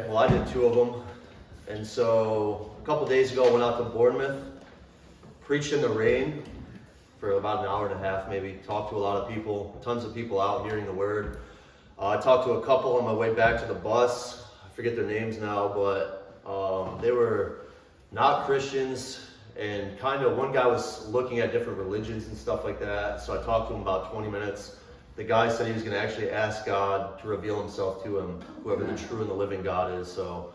Well, I did 2 of them. And so a couple days ago, I went out to Bournemouth, preached in the rain for about an hour and a half maybe, talked to a lot of people, tons of people out hearing the word. I talked to a couple on my way back to the bus. I forget their names now, but they were not Christians, and kind of one guy was looking at different religions and stuff like that. So I talked to him about 20 minutes. The guy said he was going to actually ask God to reveal himself to him, whoever the true and the living God is. So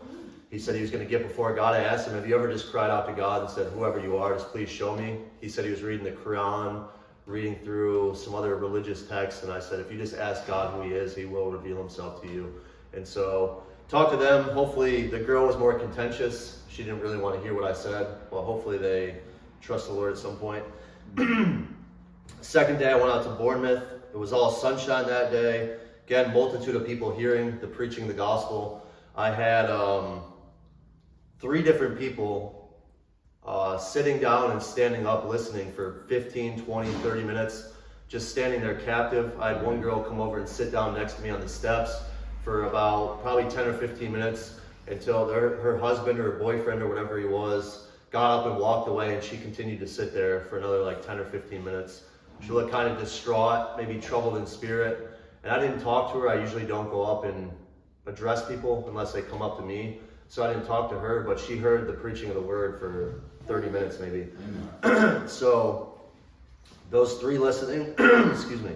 he said he was going to get before God. I asked him, have you ever just cried out to God and said, whoever you are, just please show me? He said he was reading the Quran, reading through some other religious texts, and I said, if you just ask God who he is, he will reveal himself to you. And so talk to them. Hopefully the girl was more contentious. She didn't really want to hear what I said. Well, hopefully they trust the Lord at some point. Second day, I went out to Bournemouth. It was all sunshine that day. Again, multitude of people hearing the preaching of the gospel. I had 3 different people sitting down and standing up listening for 15, 20, 30 minutes, just standing there captive. I had one girl come over and sit down next to me on the steps for about probably 10 or 15 minutes until her husband or her boyfriend or whatever he was got up and walked away, and she continued to sit there for another like 10 or 15 minutes. She looked kind of distraught, maybe troubled in spirit, and I didn't talk to her. I usually don't go up and address people unless they come up to me. So I didn't talk to her, but she heard the preaching of the word for 30 minutes maybe. So those 3 listening, excuse me.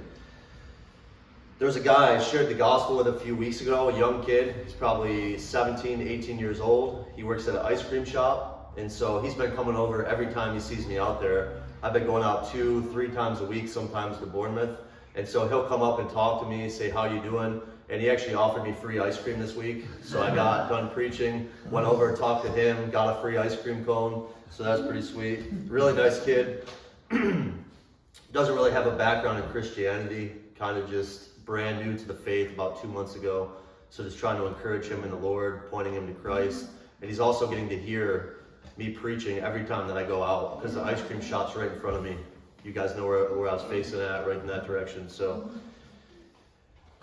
There was a guy I shared the gospel with a few weeks ago, a young kid. He's probably 17, 18 years old. He works at an ice cream shop. And so he's been coming over every time he sees me out there. I've been going out 2, 3 times a week, sometimes to Bournemouth. And so he'll come up and talk to me, say, how you doing? And he actually offered me free ice cream this week. So I got done preaching, went over and talked to him, got a free ice cream cone. So that's pretty sweet. Really nice kid. Doesn't really have a background in Christianity, kind of just brand new to the faith about 2 months ago. So just trying to encourage him in the Lord, pointing him to Christ. And he's also getting to hear me preaching every time that I go out, because the ice cream shop's right in front of me. You guys know where I was facing at, right in that direction. So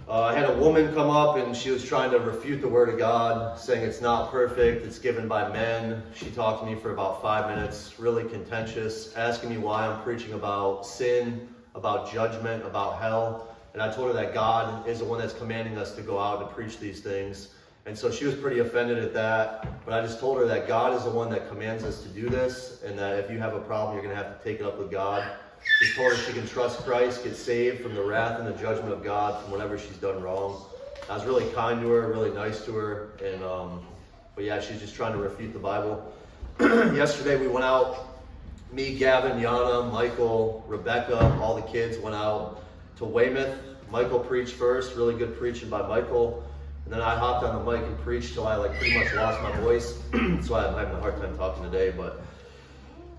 I had a woman come up and she was trying to refute the word of God, saying it's not perfect, it's given by men. She talked to me for about 5 minutes, really contentious, asking me why I'm preaching about sin, about judgment, about hell. And I told her that God is the one that's commanding us to go out and preach these things. And so she was pretty offended at that. But I just told her that God is the one that commands us to do this, and that if you have a problem, you're going to have to take it up with God. Just told her she can trust Christ, get saved from the wrath and the judgment of God from whatever she's done wrong. I was really kind to her, really nice to her. And but yeah, she's just trying to refute the Bible. Yesterday we went out, me, Gavin, Yana, Michael, Rebecca, all the kids went out to Weymouth. Michael preached first, really good preaching by Michael. And then I hopped on the mic and preached till I pretty much lost my voice. So I'm having a hard time talking today, but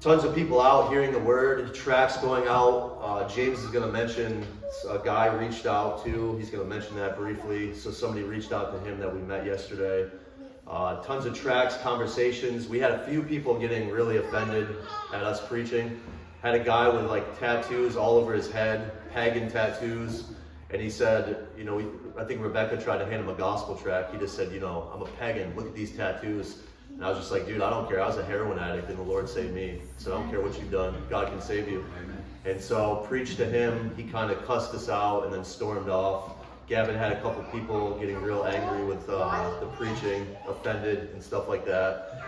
tons of people out hearing the word, tracks going out. James is going to mention a guy reached out too. He's going to mention that briefly. So somebody reached out to him that we met yesterday. Tons of tracks, conversations. We had a few people getting really offended at us preaching. Had a guy with tattoos all over his head, pagan tattoos. And he said, I think Rebecca tried to hand him a gospel tract. He just said, I'm a pagan, look at these tattoos. And I was just like, dude, I don't care. I was a heroin addict and the Lord saved me. So I don't care what you've done. God can save you. Amen. And so preached to him. He kind of cussed us out and then stormed off. Gavin had a couple people getting real angry with the preaching, offended and stuff like that.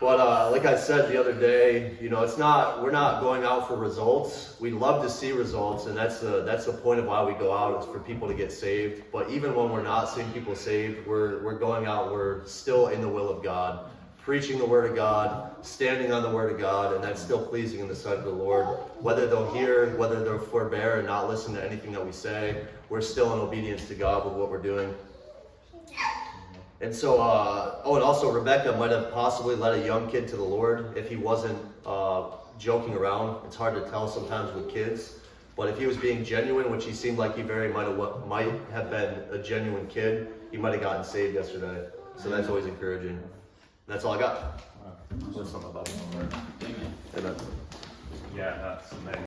But like I said the other day, we're not going out for results. We love to see results, and that's the point of why we go out, is for people to get saved. But even when we're not seeing people saved, we're going out, we're still in the will of God, preaching the word of God, standing on the word of God, and that's still pleasing in the sight of the Lord. Whether they'll hear, whether they'll forbear and not listen to anything that we say, we're still in obedience to God with what we're doing. And so, and also Rebecca might have possibly led a young kid to the Lord if he wasn't joking around. It's hard to tell sometimes with kids. But if he was being genuine, which he seemed like he might have been a genuine kid, he might have gotten saved yesterday. So that's always encouraging. And that's all I got. What's something about it? Amen. Amen. Yeah, that's amazing.